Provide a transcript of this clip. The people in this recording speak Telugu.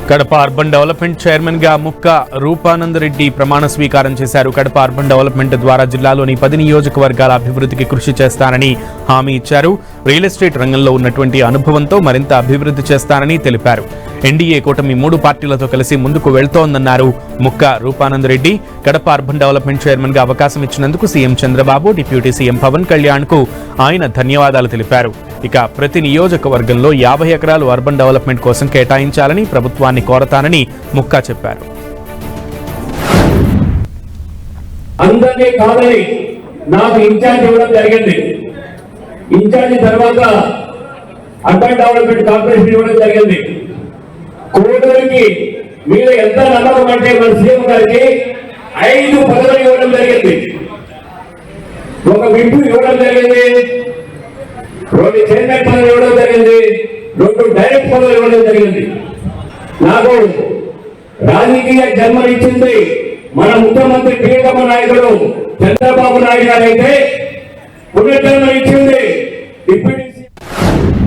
కడప అర్బన్ డెవలప్మెంట్ చైర్మన్ గా ముక్క రూపానంద రెడ్డి ప్రమాణ స్వీకారం చేశారు. కడప అర్బన్ డెవలప్మెంట్ ద్వారా జిల్లాలోని 10 నియోజకవర్గాల అభివృద్ధికి కృషి చేస్తానని హామీ ఇచ్చారు. రియల్ ఎస్టేట్ రంగంలో ఉన్నటువంటి అనుభవంతో మరింత అభివృద్ధి చేస్తానని తెలిపారు. ఎన్డీఏ కూటమి 3 పార్టీలతో కలిసి ముందుకు వెళ్తోందన్నారు Mukka Rupananda Reddy. Kadapa urban development chairman గా అవకాశం ఇచ్చినందుకు CM Chandrababu, deputy CM Pawan Kalyan కు ఆయన ధన్యవాదాలు తెలిపారు. ఇక ప్రతి నియోజకవర్గంలో 50 ఎకరాలు అర్బన్ డెవలప్మెంట్ కోసం కేటాయించాలని ప్రభుత్వాన్ని కోరతానని ముక్కా చెప్పారు. అందరినీ కాదని నాకు ఇన్ఛార్జ్ ఇవ్వడం జరిగింది. ఇన్ఛార్జ్ తర్వాత అర్బన్ డెవలప్మెంట్ కార్పొరేషన్ ఇవ్వడం జరిగింది. కోడూరికి మీద ఎంత నమ్మకం అంటే మన సీఎం గారికి 5 పదవులు ఇవ్వడం జరిగింది. ఒక విప్పు ఇవ్వడం జరిగింది, 2 చైర్మన్ పదవులు ఇవ్వడం జరిగింది, 2 డైరెక్ట్ పదవులు ఇవ్వడం జరిగింది. నాకు రాజకీయ జన్మనిచ్చింది మన ముఖ్యమంత్రి ప్రియతమ నాయకుడు చంద్రబాబు నాయుడు గారు అయితే